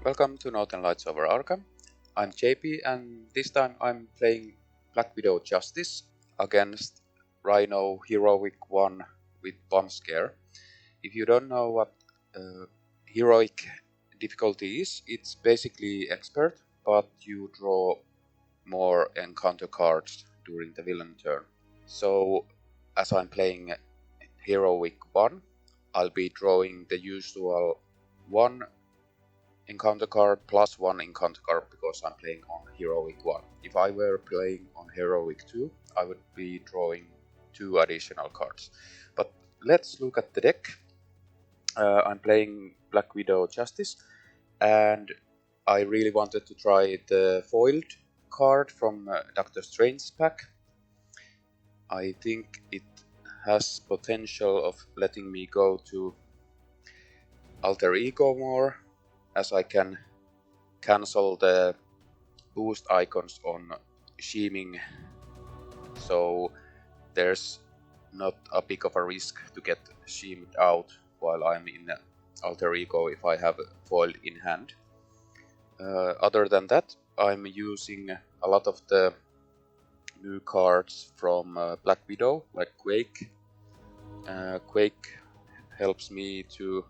Welcome to Northern Lights over Arkham. I'm JP and this time I'm playing Black Widow Justice against Rhino Heroic 1 with Bomb Scare. If you don't know what Heroic difficulty is, it's basically expert, but you draw more encounter cards during the villain turn. So as I'm playing Heroic 1, I'll be drawing the usual 1 encounter card plus 1 encounter card because I'm playing on Heroic 1. If I were playing on Heroic 2, I would be drawing 2 additional cards. But let's look at the deck. I'm playing Black Widow Justice, and I really wanted to try the foiled card from Doctor Strange pack. I think it has potential of letting me go to Alter Ego more, as I can cancel the boost icons on Sheeming, so there's not a big of a risk to get Sheemed out while I'm in Alter Ego if I have foiled in hand. Other than that, I'm using a lot of the new cards from Black Widow, like Quake. Quake helps me to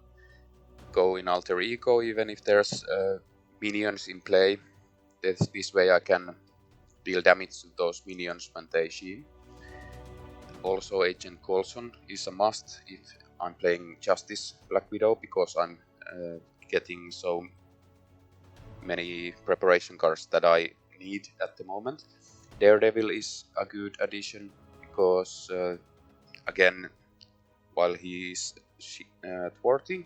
go in Alter Ego even if there's minions in play. This way I can deal damage to those minions when they sheen. Also, Agent Coulson is a must if I'm playing Justice Black Widow, because I'm getting so many preparation cards that I need at the moment. Daredevil is a good addition because, again, while he is thwarting,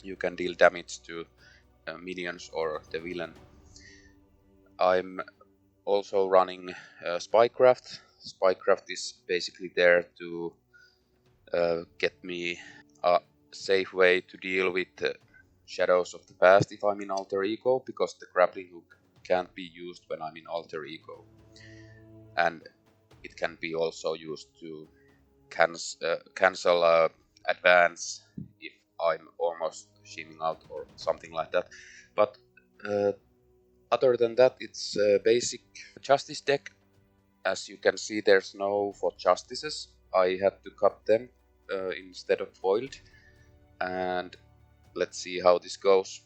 you can deal damage to minions or the villain. I'm also running Spycraft. Spycraft is basically there to get me a safe way to deal with shadows of the past if I'm in Alter Ego, because the grappling hook can't be used when I'm in Alter Ego. And it can be also used to cancel advance if I'm almost sheeming out or something like that. But other than that, it's a basic Justice deck. As you can see, there's no for Justices. I had to cut them instead of foiled. And let's see how this goes.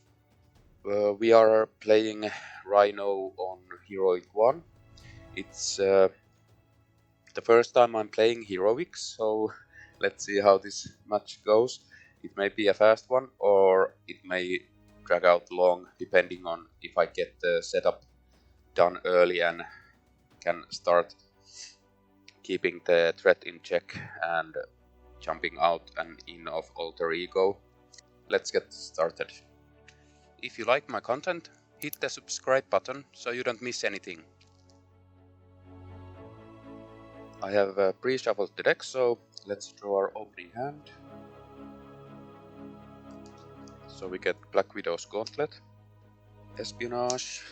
We are playing Rhino on Heroic 1. It's the first time I'm playing Heroics, so let's see how this match goes. It may be a fast one, or it may drag out long, depending on if I get the setup done early and can start keeping the threat in check and jumping out and in of Alter Ego. Let's get started. If you like my content, hit the subscribe button so you don't miss anything. I have pre-shuffled the deck, so let's draw our opening hand. So we get Black Widow's Gauntlet, Espionage,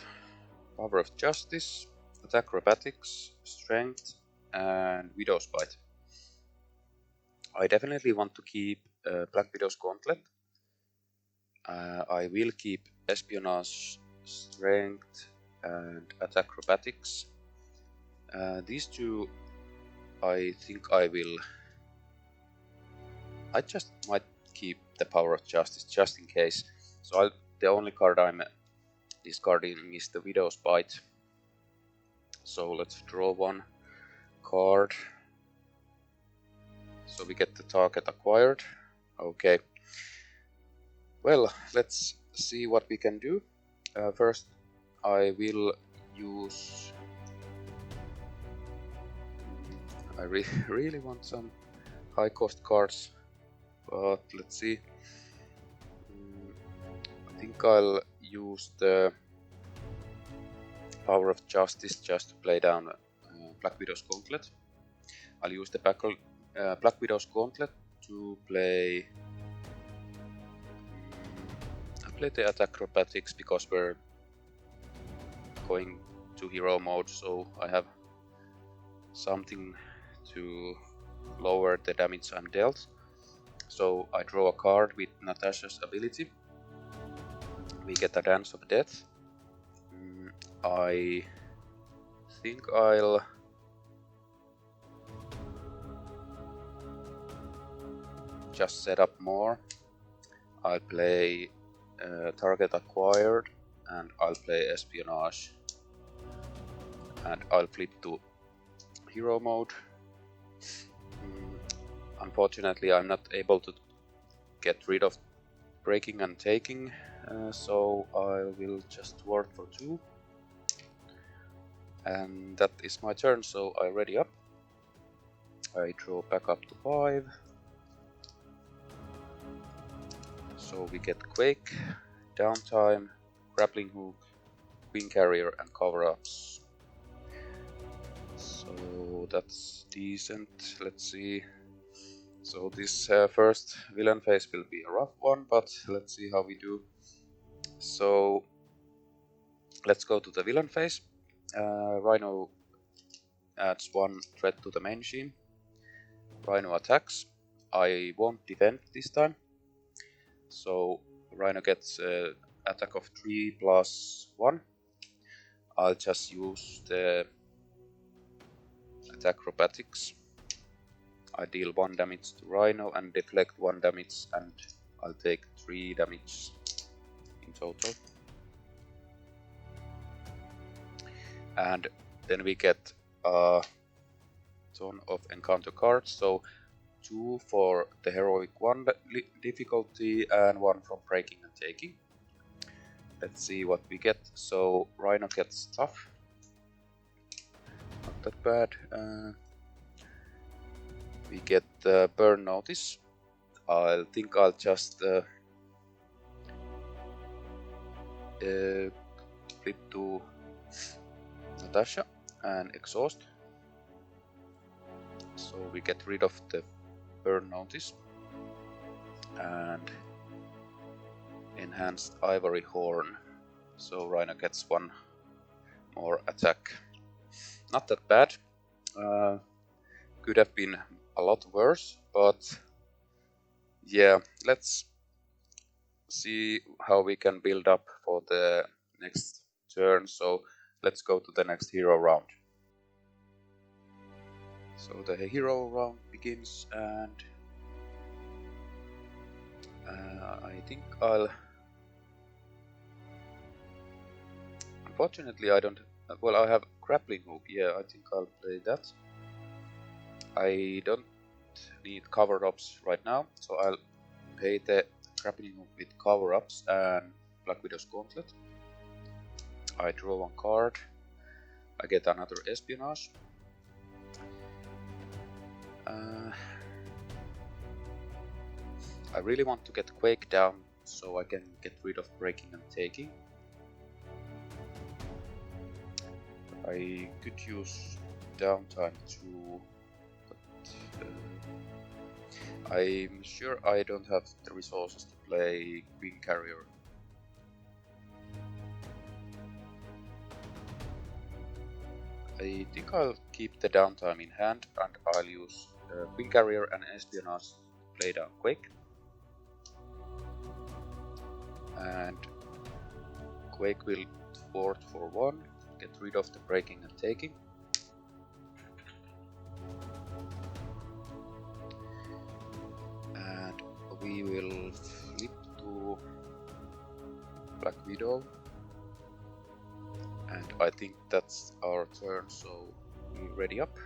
Power of Justice, Acrobatics, Strength, and Widow's Bite. I definitely want to keep Black Widow's Gauntlet. I will keep Espionage, Strength, and Acrobatics. These two, I think I just might keep the Power of Justice just in case. So the only card I'm discarding is the Widow's Bite. So let's draw one card. So we get the target acquired. Okay. Well, let's see what we can do. First, I will use... I really want some high cost cards, but let's see. I think I'll use the Power of Justice just to play down Black Widow's Gauntlet. I'll use the Black Widow's Gauntlet to play... I'll play the Acrobatics because we're going to hero mode, so I have something to lower the damage I'm dealt. So I draw a card with Natasha's ability. We get a Dance of Death. I think I'll just set up more. I'll play Target Acquired, and I'll play Espionage, and I'll flip to Hero mode. Unfortunately, I'm not able to get rid of Breaking and Taking, so I will just ward for 2. And that is my turn, so I ready up. I draw back up to 5. So we get Quake, Downtime, Grappling Hook, Queen Carrier, and cover-ups. So that's decent. Let's see. So this first villain phase will be a rough one, but let's see how we do. So let's go to the villain phase. Rhino adds 1 threat to the main machine. Rhino attacks. I won't defend this time. So Rhino gets attack of 3 plus 1. I'll just use the attack acrobatics. I deal 1 damage to Rhino and deflect 1 damage, and I'll take 3 damage in total. And then we get a ton of encounter cards, so 2 for the heroic 1 difficulty and 1 from Breaking and Taking. Let's see what we get. So Rhino gets tough. Not that bad. We get Burn Notice. I think I'll just flip to Natasha and Exhaust. So we get rid of the Burn Notice and Enhanced Ivory Horn. So Rhino gets 1 more attack. Not that bad. Could have been a lot worse, but yeah, let's see how we can build up for the next turn. So let's go to the next hero round. So the hero round begins, and I think I'll... Unfortunately, I don't... Well, I have Grappling Hook. Yeah, I think I'll play that. I don't need cover-ups right now, so I'll pay the Grappling Hook with cover-ups and Black Widow's Gauntlet. I draw 1 card. I get another Espionage. I really want to get Quake down so I can get rid of Breaking and Taking. I could use Downtime too, but I'm sure I don't have the resources to play Queen Carrier. I think I'll keep the Downtime in hand, and I'll use Queen Carrier and Espionage to play down Quake. And Quake will ward for 1, get rid of the Breaking and Taking. And we will flip to Black Widow. And I think that's our turn, so we ready up.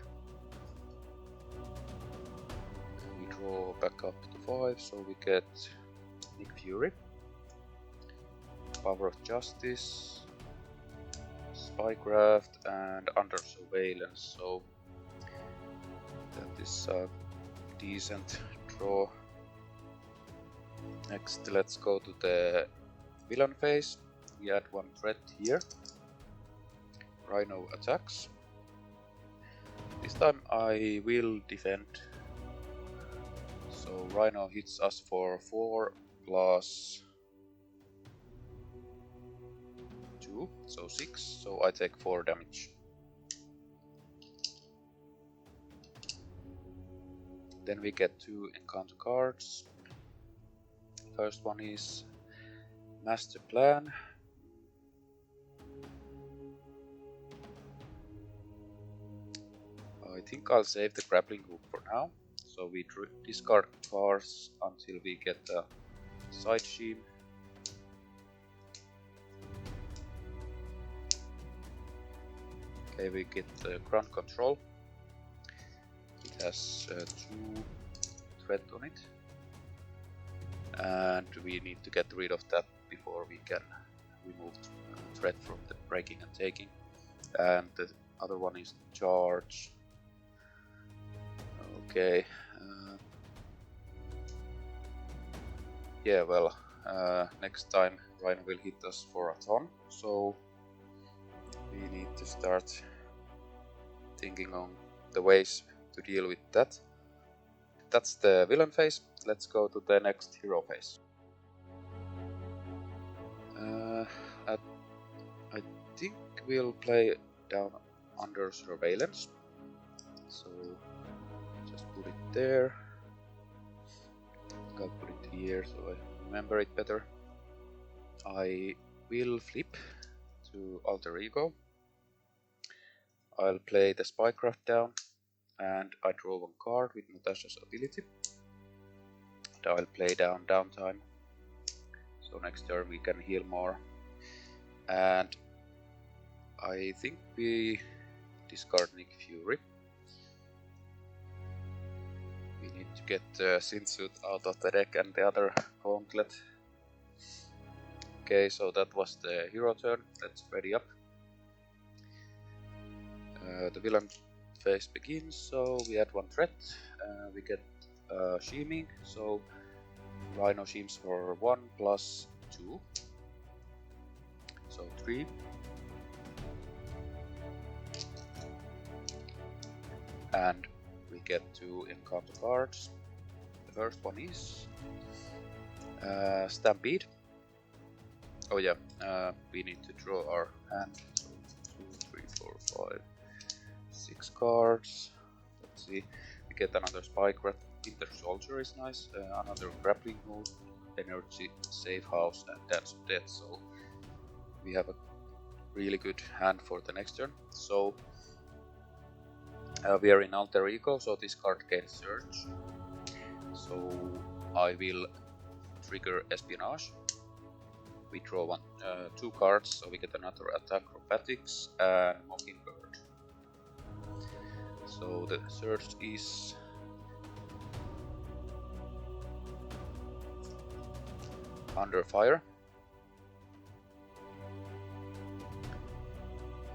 We draw back up to 5, so we get Nick Fury, Power of Justice, Spycraft, and Under Surveillance, so that is a decent draw. Next, let's go to the villain phase. We add 1 threat here. Rhino attacks. This time I will defend. So Rhino hits us for 4 plus 2, so 6, so I take 4 damage. Then we get 2 encounter cards. First one is Master plan. I think I'll save the grappling hook for now. So we discard cards until we get a side sheen. Okay, we get ground control. It has 2 threat on it. And we need to get rid of that before we can remove threat from the breaking and taking. And the other one is charge. Okay. Yeah, well, next time Rhino will hit us for a ton, so we need to start thinking on the ways to deal with that. That's the villain phase. Let's go to the next hero phase. I think we'll play down under surveillance. So just put it there. I'll put it here so I remember it better. I will flip to alter ego. I'll play the spycraft down and I draw 1 card with Natasha's ability. And I'll play down downtime. So next turn we can heal more. And I think we discard Nick Fury. We need to get Synsuit out of the deck and the other gauntlet. Okay, so that was the hero turn. Let's ready up. The villain phase begins, so we add 1 threat. We get sheeming, so Rhino sheems for 1 plus 2. So 3. And we get 2 encounter cards. The first one is Stampede. Oh yeah, we need to draw our hand. So 2, 3, 4, 5, 6 cards. Let's see. We get another Spycraft. Inter Soldier is nice. Another grappling hook, energy, safe house, and dance of death. So we have a really good hand for the next turn. So we are in alter ego, so this card gains search. So I will trigger espionage. We draw 2 cards, so we get another attack acrobatics and mockingbird. So the search is under fire.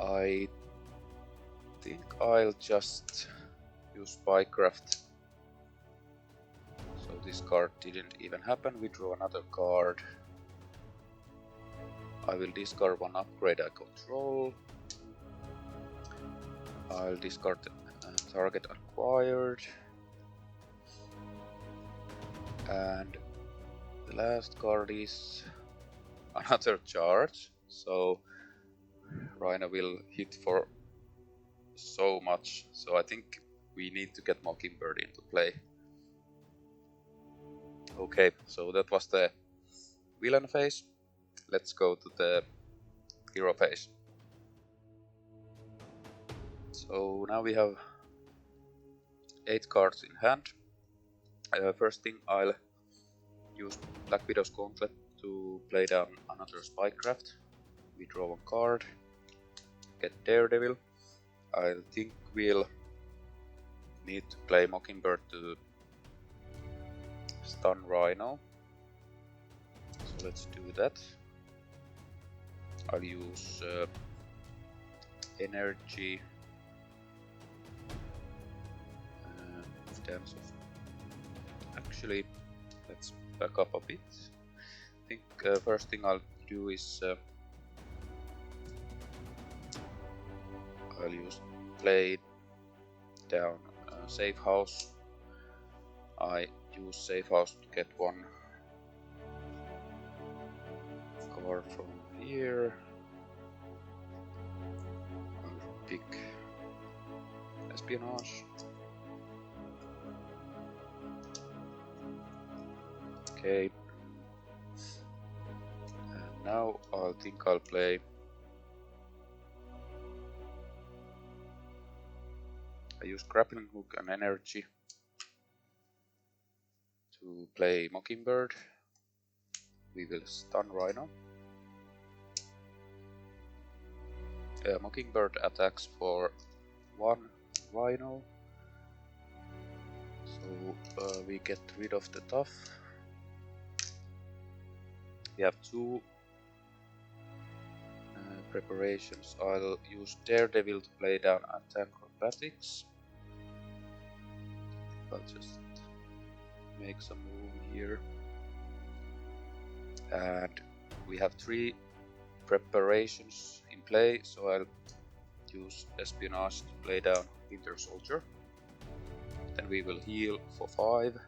I think I'll just use Spycraft. So this card didn't even happen. We draw another card. I will discard 1 upgrade I control. I'll discard target acquired. And the last card is another charge. So Rhino will hit for so much. So I think we need to get Mockingbird into play. Okay, so that was the villain phase. Let's go to the hero phase. So now we have 8 cards in hand. First thing, I'll use Black Widow's Gauntlet to play down another Spycraft. We draw 1 card, get Daredevil. I think we'll need to play Mockingbird to stun Rhino. So let's do that. I'll use energy, dance of. Actually, let's back up a bit. I think first thing I'll do is I'll use play down safe house. I use safe house to get 1 card from here. I'll pick espionage. Okay. And now I think I'll play. I use grappling hook and energy to play Mockingbird. We will stun Rhino. Mockingbird attacks for 1 Rhino, so we get rid of the tough. We have 2 preparations. I'll use Daredevil to play down attack acrobatics. I'll just make some room here. And we have 3 preparations in play, so I'll use Espionage to play down Winter Soldier. Then we will heal for 5.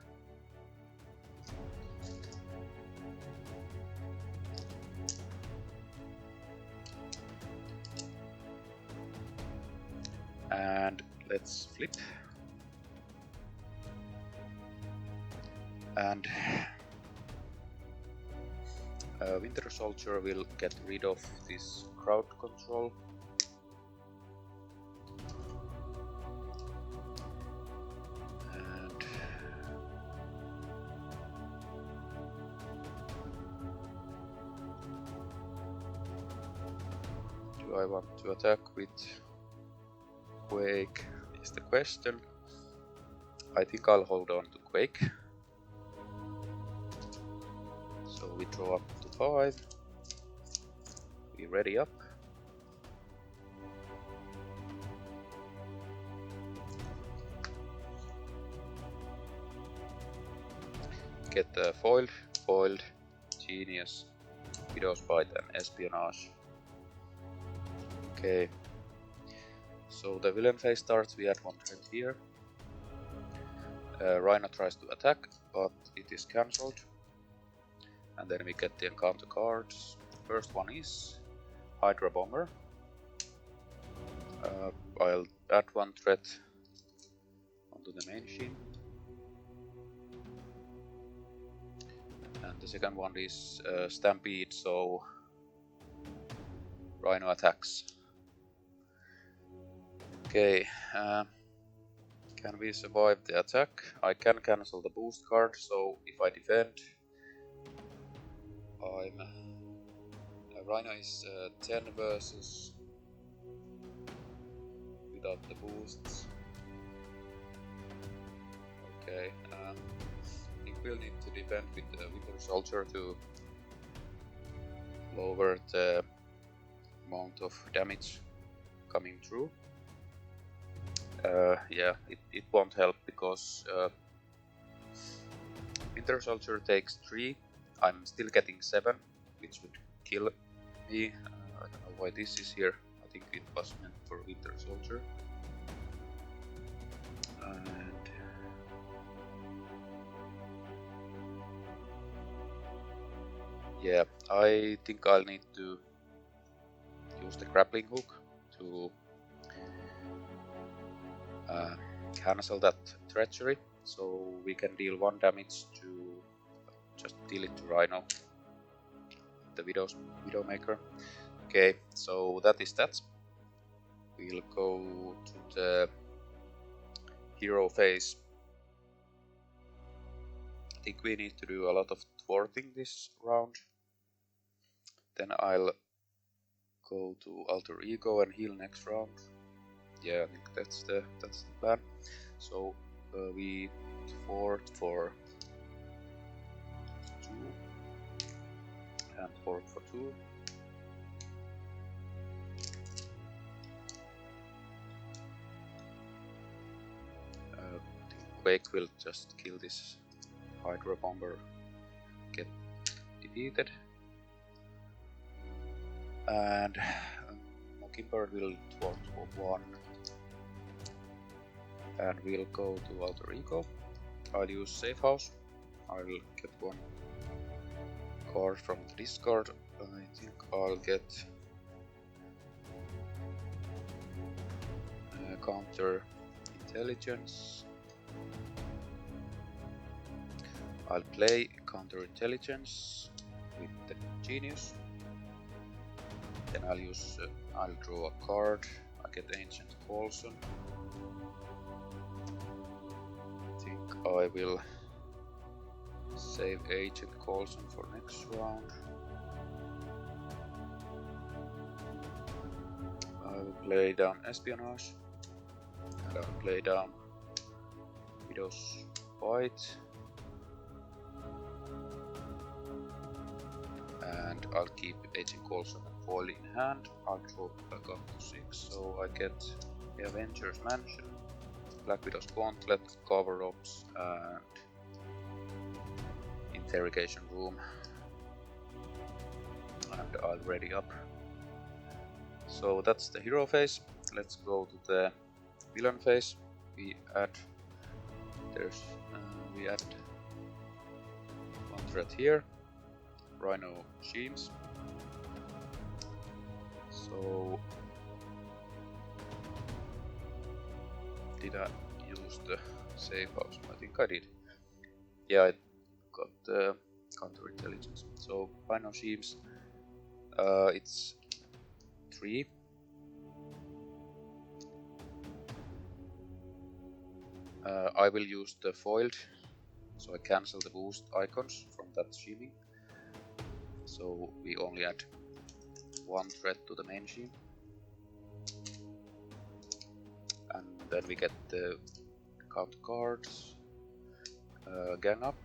And let's flip. And Winter Soldier will get rid of this crowd control. And do I want to attack with Quake is the question. I think I'll hold on to Quake. So we draw up to 5. We ready up. Get foiled, genius, Widow's Bite and Espionage. Okay. So the villain phase starts, we add 1 threat here. Rhino tries to attack, but it is cancelled. And then we get the encounter cards. First one is Hydra Bomber. I'll add 1 threat onto the main machine. And the second one is Stampede, so Rhino attacks. Okay, can we survive the attack? I can cancel the boost card, so if I defend, Rhino is 10 versus without the boosts. Okay, I think we'll need to defend with the Winter Soldier to lower the amount of damage coming through. Yeah, it won't help because Winter Soldier takes 3. I'm still getting 7, which would kill me. I don't know why this is here. I think it was meant for Winter Soldier. And yeah, I think I'll need to use the grappling hook to cancel that treachery, so we can deal 1 damage to just deal it to Rhino, the Widowmaker. Okay, so that is that. We'll go to the hero phase. I think we need to do a lot of thwarting this round. Then I'll go to Alter Ego and heal next round. Yeah, I think that's the plan. So we thwart for 2 and thwart for 2. I think Quake will just kill this Hydra Bomber, get defeated, and Mockingbird will thwart for 1. And we'll go to Alter Ego. I'll use Safe House. I'll get 1 card from the discard. I think I'll get Counter Intelligence. I'll play Counter Intelligence with the Genius. Then I'll draw a card. I get Ancient Coulson. I think I will save Ancient Coulson for next round. I will play down Espionage, and I'll play down Widow's Bite, and I'll keep Agent Coulson and Foil in hand. I'll draw back up to 6, so I get the Avengers Mansion, Black Widow's Gauntlet, Cover-Ups, and Interrogation Room, and I'll ready up. So that's the hero phase. Let's go to the villain phase. We add one threat here, Rhino Sheams. So did I use the safe house? I think I did. Yeah, I got the counterintelligence. So Rhino Sheams, it's 3. I will use the foiled, so I cancel the boost icons from that sheaming. So we only add 1 threat to the main sheam. And then we get the count cards, gang up.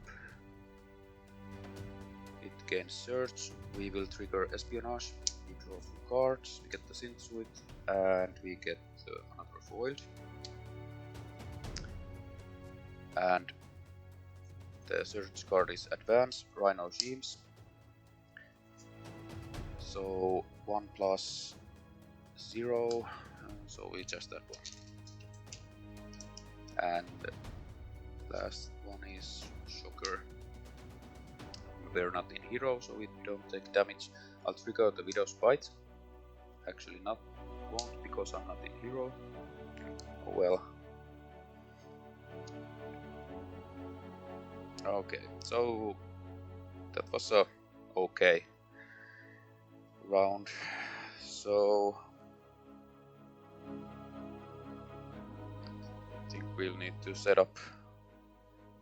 It gains search. We will trigger Espionage. We draw 2 cards. We get the Synth and we get another foiled. And the search card is Advance, Rhino Sheams. So 1 plus 0, so we just add 1. And last one is Shocker. We're not in hero, so we don't take damage. I'll trigger the Widow's Bite. Actually won't, because I'm not in hero. Oh well. Okay, so that was a okay round. So I think we'll need to set up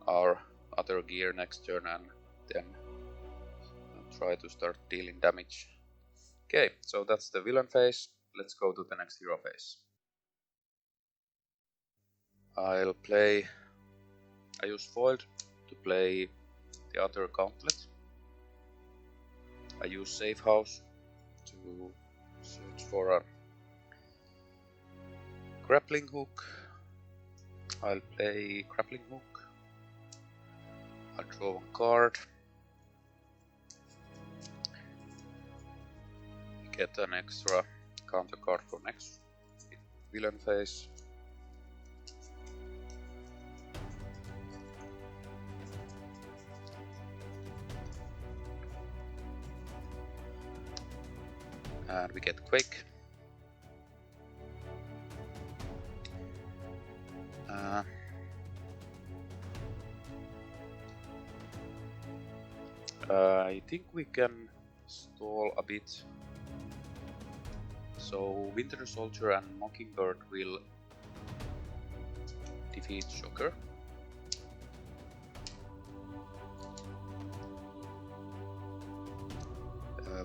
our other gear next turn and then try to start dealing damage. Okay, so that's the villain phase. Let's go to the next hero phase. I use foiled to play the other gauntlet. I use safe house to search for a grappling hook. I'll play grappling hook. I'll draw 1 card. Get an extra counter card for next villain phase. And we get Quake. I think we can stall a bit. So Winter Soldier and Mockingbird will defeat Shocker.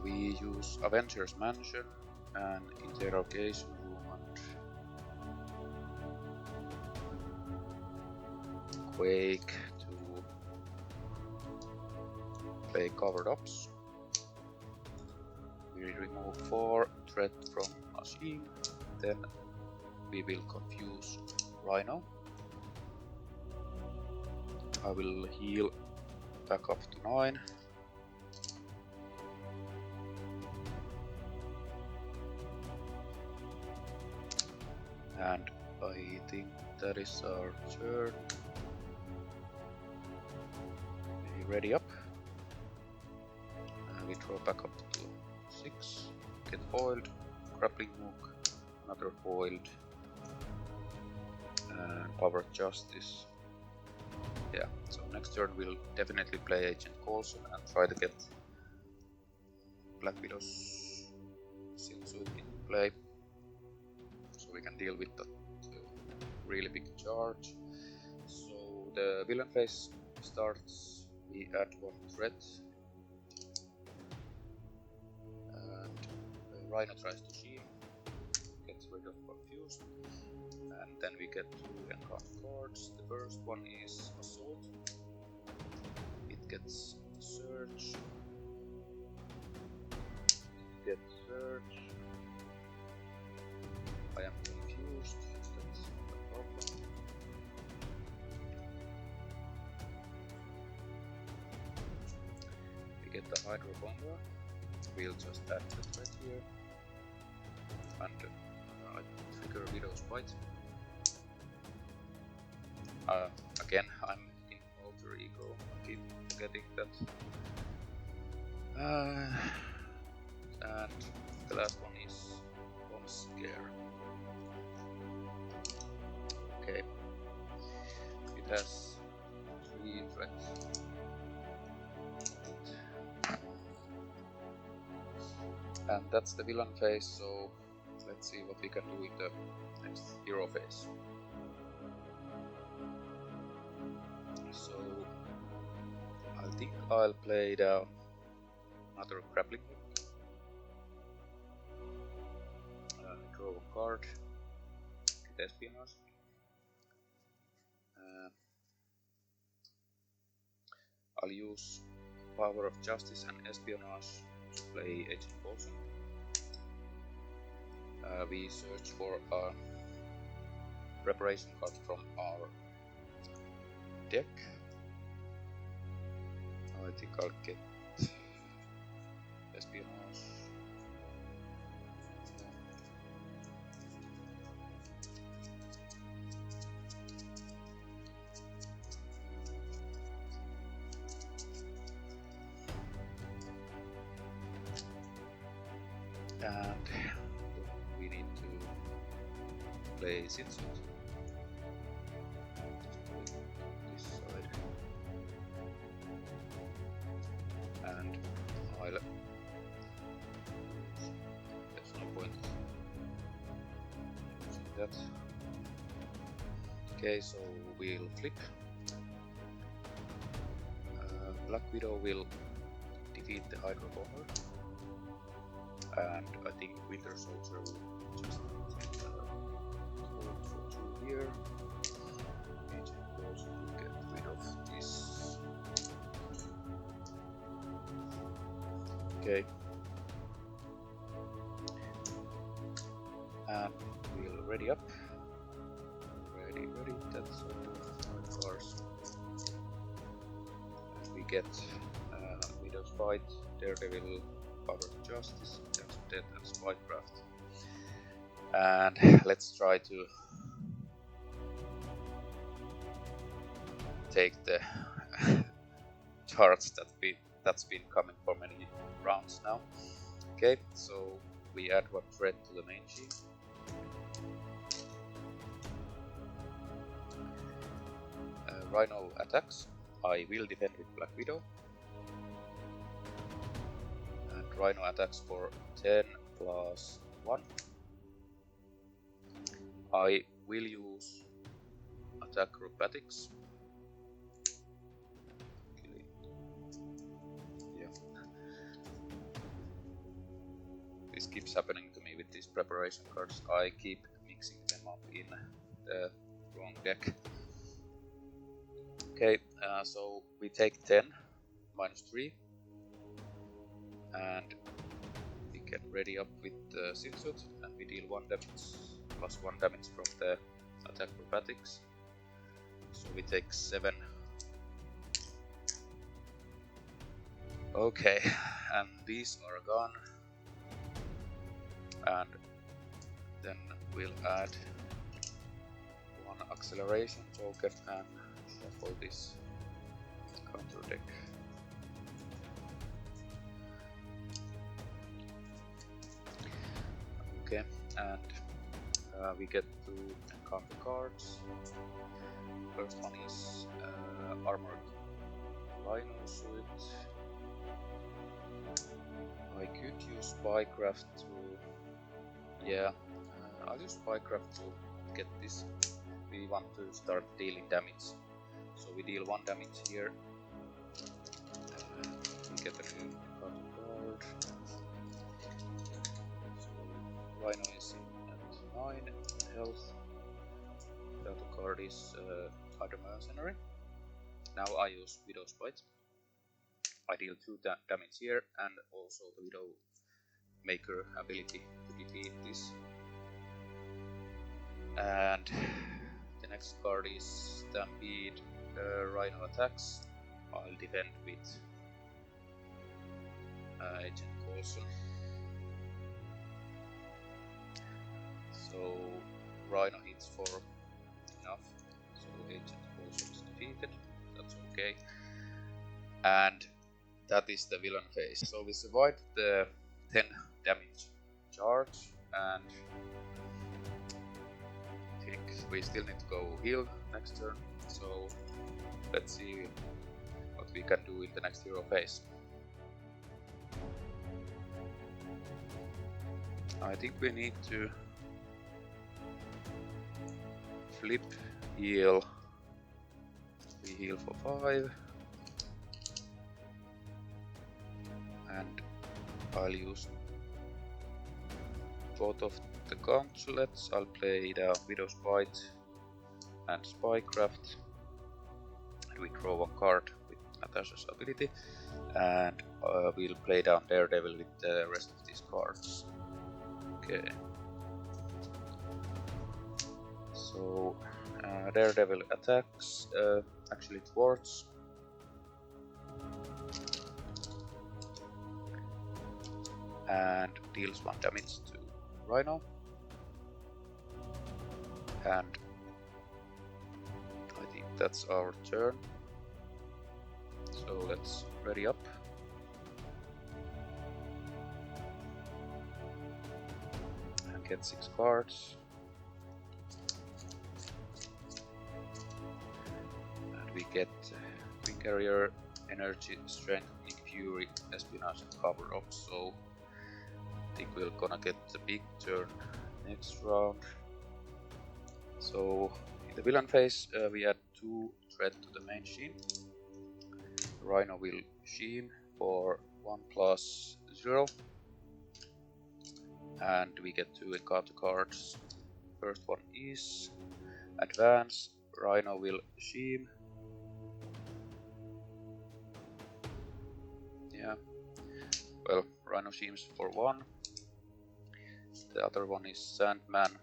We use Avengers Mansion and Interrogation Room and Quake to play Covered Ups. We remove 4 threat from machine, then we will confuse Rhino. I will heal back up to 9. And I think that is our turn. We ready up. And we draw back up to 6. Get foiled. Grappling hook. Another foiled. And Power Justice. Yeah, so next turn we'll definitely play Agent Coulson and try to get Black Widow's Sinsuit in play, so we can deal with the really big charge. So the villain phase starts, we add one threat, and Rhino tries to shield, gets rid of Confused, and then we get two encounter cards. The first one is Assault, it gets Search, it gets Search, I am confused, that's not a problem. We get the Hydro Bomber, we'll just add the threat here, and I trigger Widow's Bite. Again, I'm in alter ego, I keep forgetting that. And the last one is Bomb Scare. Okay, it has 3 threats. And that's the villain phase, so let's see what we can do in the next hero phase. So I think I'll play down another grappling hook, draw a card, get Espionage. I'll use Power of Justice and Espionage to play Agent Potion. We search for a preparation card from our deck. I think I'll get Espionage. And we need to play Sinsuit. This side. And I'll... There's no point using that. Okay, so we'll flip. Black Widow will defeat the Hydro Bomber. And I think Winter Soldier will just hold for 2 here. Agent Potion will get rid of this. Okay. And we'll ready up. Ready, that's all 5 cards. We get Widow's Fight, Daredevil, Power of Justice, Death and Spycraft. And let's try to take the charts that's been coming for many rounds now. Okay, so we add one threat to the main sheet. Rhino attacks. I will defend with Black Widow. Rhino attacks for 10 plus 1. I will use attack acrobatics. Yeah. This keeps happening to me with these preparation cards. I keep mixing them up in the wrong deck. Okay, so we take 10 minus 3. And we get ready up with the Sinsuit, and we deal 1 damage plus 1 damage from the attack acrobatics. So we take 7. Okay, and these are gone. And then we'll add 1 acceleration token and shuffle this counter deck. Okay, and we get 2 encounter cards. First one is Armored Rhino suit. I I could use spycraft to... Yeah, I'll use spycraft to get this. We want to start dealing damage. So we deal 1 damage here. We get a new card. So Rhino is at 9 health. The other card is Other Mercenary. Now I use Widow's Bite. I deal 2 damage here and also the Widow Maker ability to defeat this. And the next card is Stampede. Rhino attacks. I'll defend with Agent Coulson. So Rhino hits for enough. So Agent Coulson is defeated. That's okay. And that is the villain phase. So we survived the 10 damage charge, and I think we still need to go heal next turn. So let's see what we can do in the next hero phase. I think we need to flip heal. We heal for 5. And I'll use both of the gauntlets. I'll play the Widow's Bite and Spycraft. And we draw 1 card with Natasha's ability. And we'll play down Daredevil with the rest of these cards. Okay. So Daredevil attacks, actually thwarts. And deals 1 damage to Rhino. And I think that's our turn. So let's ready up. And get 6 cards. And we get Wing Carrier, Energy, Strength, Nick Fury, Espionage, and Cover Up. So I think we're gonna get the big turn next round. So in the villain phase, we add 2 threat to the main sheen. Rhino will sheen for 1+0, and we get 2 encounter cards. First one is Advance. Rhino will sheen. Yeah. Well, Rhino sheens for 1. The other one is Sandman.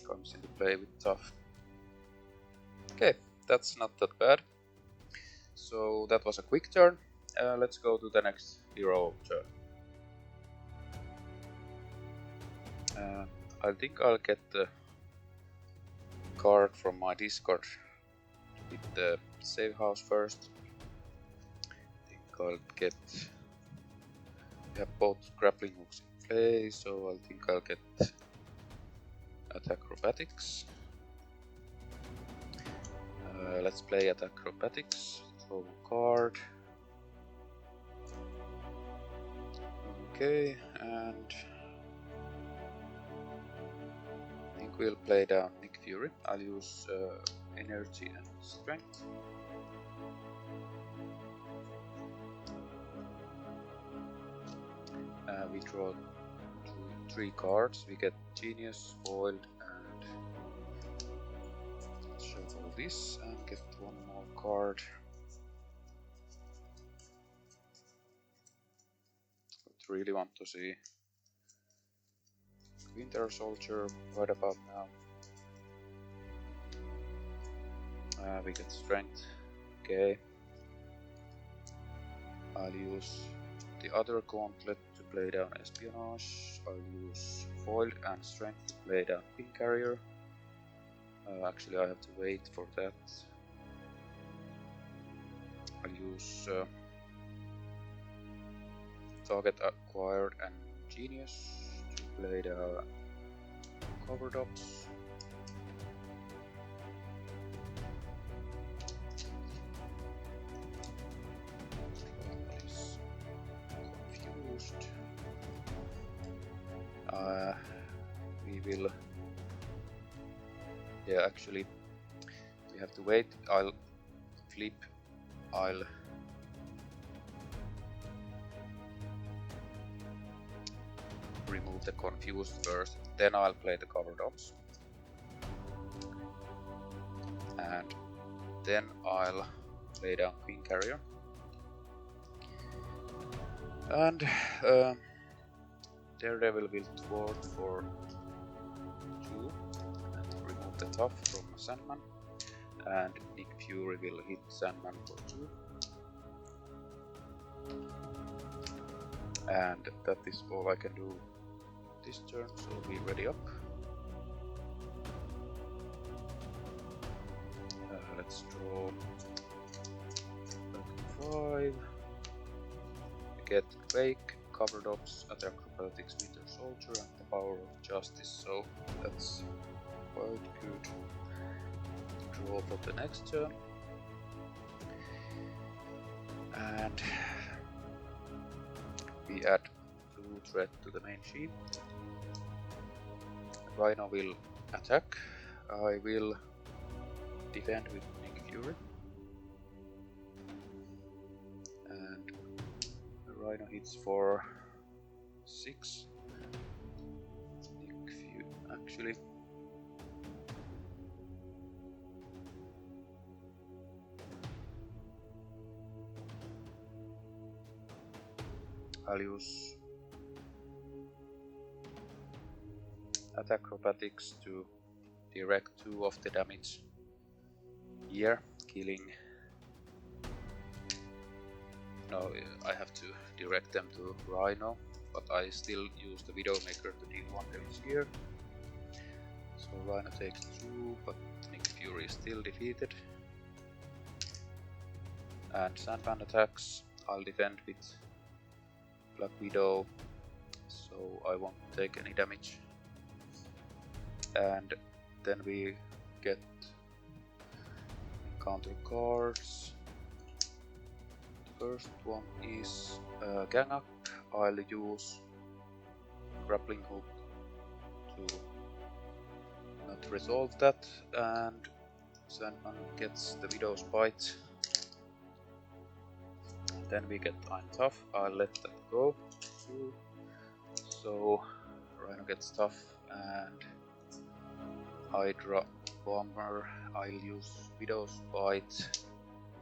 Comes into play with Tough. Okay, that's not that bad. So that was a quick turn. Let's go to the next hero turn. I think I'll get the card from my discard with the save house first. I think I'll get... We have both grappling hooks in play, so I think I'll get Acrobatics. Let's play Acrobatics. Throw a card. Okay, and I think we'll play down Nick Fury. I'll use Energy and Strength. We draw 3 cards. We get Genius, Foiled, and shuffle this and get 1 more card. I really want to see Winter Soldier right about now. We get Strength. Okay. I'll use the other gauntlet to play down Espionage. I'll use Foiled and Strength to play down Wing Carrier. Actually, I have to wait for that. I'll use Target Acquired and Genius to play the Covered Ups. will... Yeah, actually, we have to wait. I'll flip. I'll remove the confused first, then I'll play the cover dogs. And then I'll lay down Queen Carrier. And Daredevil will thwart for 2 and remove the tough from Sandman. And Nick Fury will hit Sandman for 2. And that is all I can do this turn, so be ready up. Let's draw 5. We get Quake, Covered Ops, Attack Acrobatics, Winter Soldier, and the Power of Justice, so that's quite good. Draw for the next turn. And we add blue threat to the main sheet. Rhino will attack. I will defend with Nick Fury. And Rhino hits for 6. Nick Fury, actually. I'll use Attack Acrobatics to direct 2 of the damage here, killing... No, I have to direct them to Rhino, but I still use the Widowmaker to deal 1 damage here. So Rhino takes 2, but Nick Fury is still defeated. And Sandman attacks. I'll defend with Black Widow, so I won't take any damage. And then we get counter cards. The first one is Gang Up. I'll use Grappling Hook to not resolve that, and Sandman gets the Widow's Bite. Then we get I'm Tough. I'll let that go too. So Rhino gets Tough, and Hydra Bomber. I'll use Widow's Bite,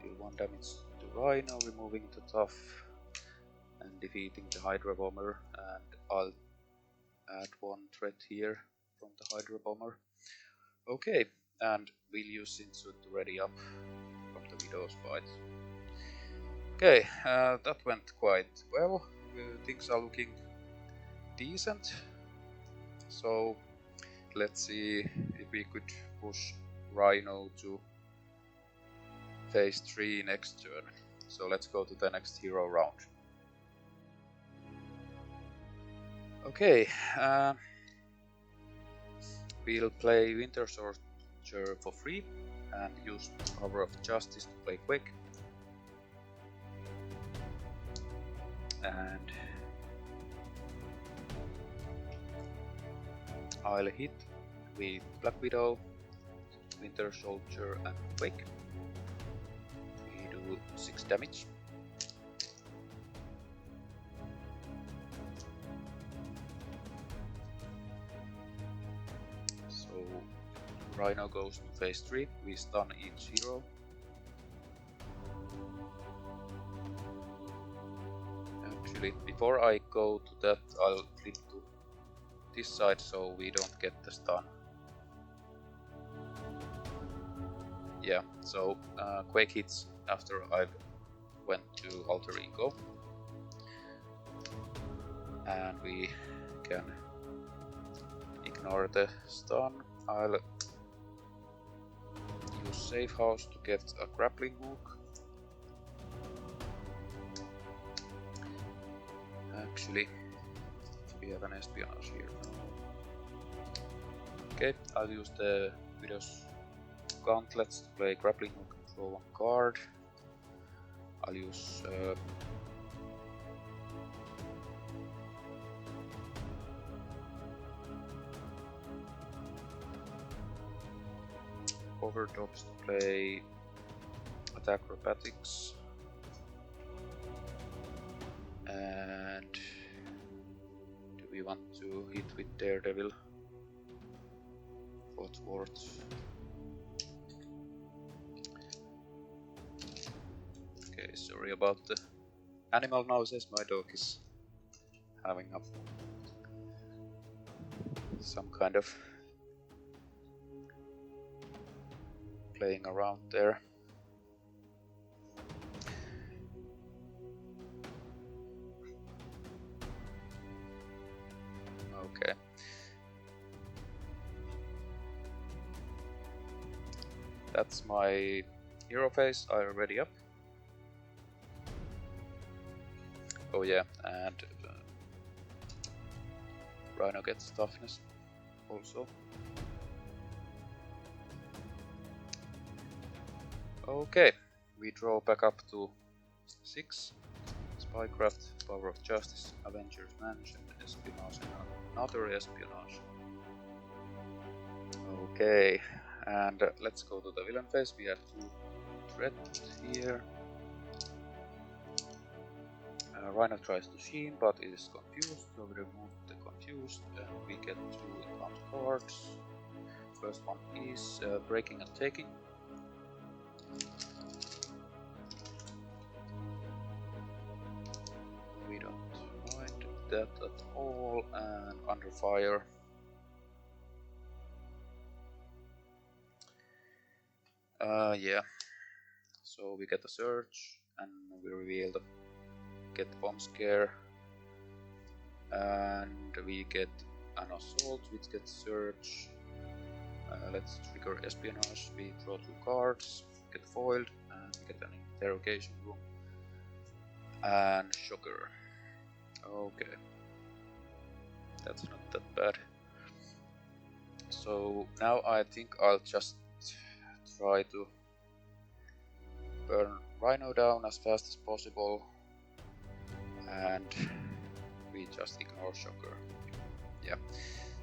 deal 1 damage to Rhino, removing the Tough and defeating the Hydra Bomber, and I'll add 1 threat here from the Hydra Bomber. Okay, and we'll use Sinsu to ready up from the Widow's Bite. Okay, that went quite well. Things are looking decent. So let's see if we could push Rhino to phase 3 next turn. So let's go to the next hero round. Okay, we'll play Winter Soldier for free and use Power of Justice to play Quick. And I'll hit with Black Widow, Winter Soldier, and Quake. We do 6 damage. So Rhino goes to phase 3. We stun each hero. Actually, before I go to that, I'll flip to this side so we don't get the stun. Yeah, so Quake hits after I've went to Alter Ego. And we can ignore the stun. I'll use Safe House to get a Grappling Hook. Actually, we have an espionage here. Okay, I'll use the Widow's Gauntlets to play Grappling Hook and draw 1 card. I'll use overtops to play attack acrobatics. And do we want to hit with Daredevil? What's worth? Okay, sorry about the animal noises. My dog is having up some kind of playing around there. Okay. That's my hero phase. I'm already up. Oh yeah, and Rhino gets toughness also. Okay, we draw back up to 6. Spycraft, Power of Justice, Avengers Mansion, Espionage, and another Espionage. Okay, and let's go to the villain phase. We have 2 threat here. Rhino tries to sheen, but is confused, so we remove the confused and we get 2 encounter cards. First one is Breaking and Taking. We don't mind that at all, and Under Fire. Yeah, so we get a search and we reveal the get bomb scare, and we get an assault which gets search. Let's trigger espionage. We draw 2 cards, get foiled, and we get an interrogation room and shocker. Okay, that's not that bad. So now I think I'll just try to burn Rhino down as fast as possible, and we just ignore shocker. Yeah.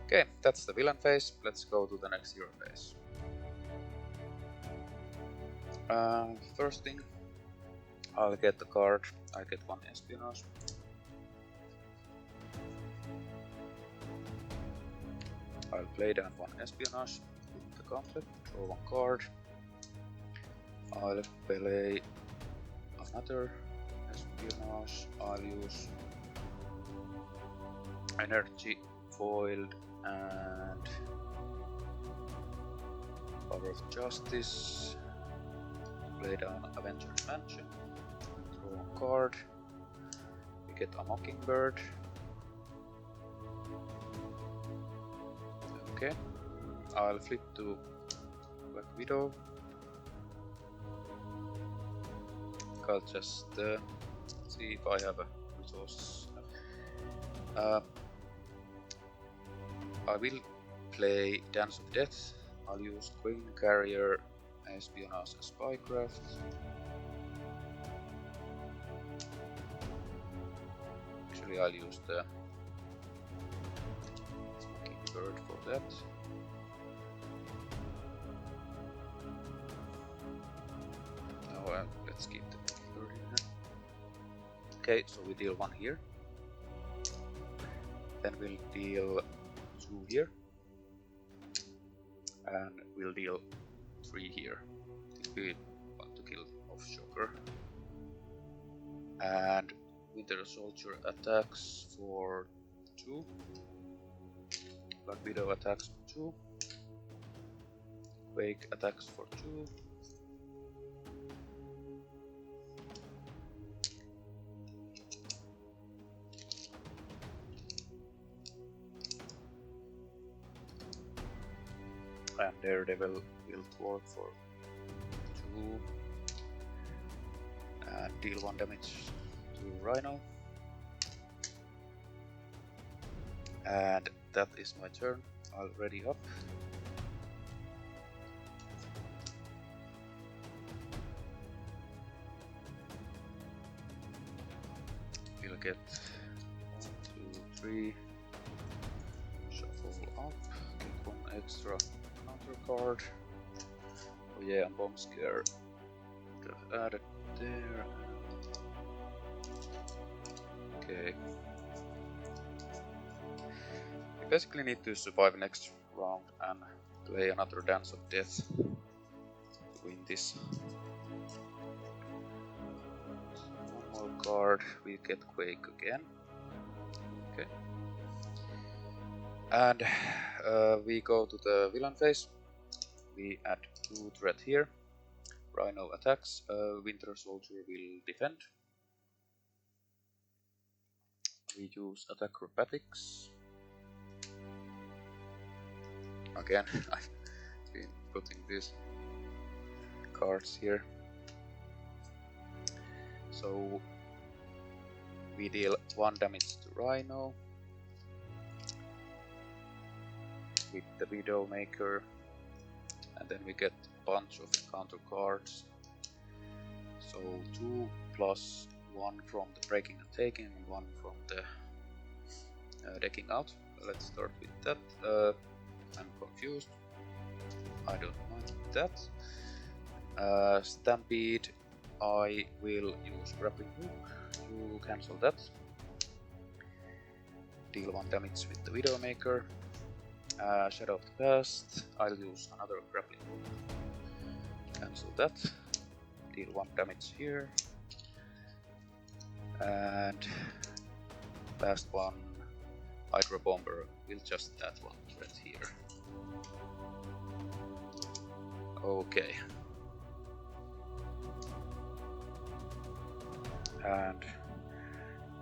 Okay, that's the villain phase. Let's go to the next hero phase. First thing, I'll get the card. I get 1 espionage. I'll play down 1 espionage with the gauntlet, draw 1 card. I'll play another espionage. I'll use energy, foiled, and Power of Justice. Play down Avengers Mansion, draw 1 card. We get a Mockingbird. Okay, I'll flip to Black Widow. I'll just see if I have a resource. I will play Dance of Death. I'll use Queen Carrier, Espionage, and Spycraft. Actually, I'll use the Bird for that. Now let's keep the bird in here. Okay, so we deal 1 here. Then we'll deal 2 here. And we'll deal 3 here if we want to kill off Shocker. And Winter Soldier attacks for 2. Black Widow attacks for 2. Quake attacks for 2. And Daredevil will thwart for 2. And deal 1 damage to Rhino. And that is my turn. I'll ready up. We'll get 1, 2, 3. Shuffle up. Get 1 extra counter card. yeah, bomb scare. I've added there. Okay. We basically need to survive next round and play another Dance of Death to win this. One more card, we get Quake again. Okay. And we go to the villain phase. We add 2 threat here. Rhino attacks, Winter Soldier will defend. We use attack acrobatics. Again, I've been putting these cards here. So we deal 1 damage to Rhino with the Widowmaker, and then we get a bunch of counter cards. So 2 plus 1 from the breaking and taking, and 1 from the decking out. Let's start with that. I'm confused. I don't mind that. Stampede, I will use grappling hook to cancel that. Deal 1 damage with the Widowmaker. Shadow of the Past, I'll use another grappling hook. Cancel that. Deal 1 damage here. And last one, Hydra Bomber, will just add 1 threat here. Okay. And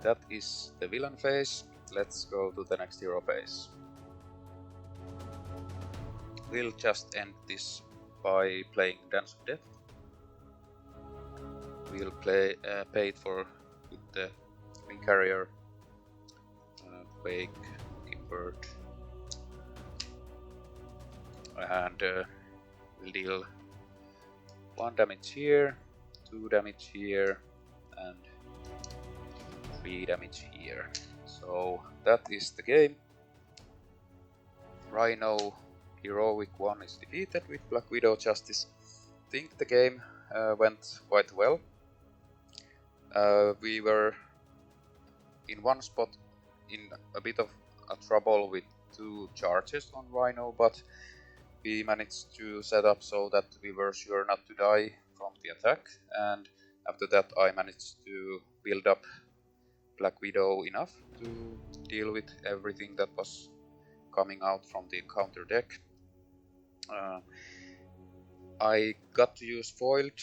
that is the villain phase. Let's go to the next hero phase. We'll just end this by playing Dance of Death. We'll play paid for with the Wing Carrier, Quake, Kimbird, and we'll deal 1 damage here, 2 damage here, and 3 damage here. So that is the game. Rhino Heroic 1 is defeated with Black Widow Justice. I think the game went quite well. We were in one spot in a bit of a trouble with 2 charges on Rhino, but we managed to set up so that we were sure not to die from the attack, and after that I managed to build up Black Widow enough to deal with everything that was coming out from the counter deck. I got to use foiled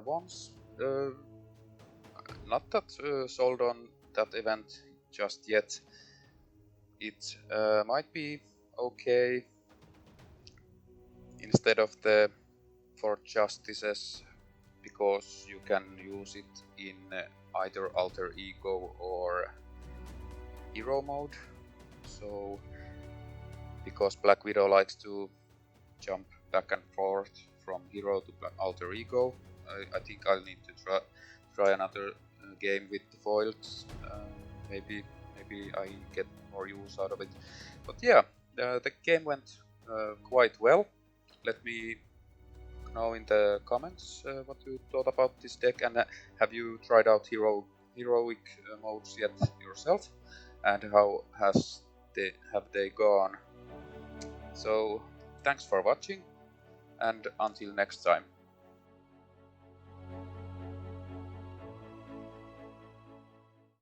once. Not that sold on that event just yet. It might be okay instead of the 4 Justices, because you can use it in either Alter Ego or Hero mode. So, because Black Widow likes to jump back and forth from Hero to Alter Ego, I think I'll need to try another game with the foils. Maybe I get more use out of it. But yeah, the game went quite well. Let me know in the comments what you thought about this deck, and have you tried out heroic modes yet yourself, and how have they gone? So thanks for watching, and until next time.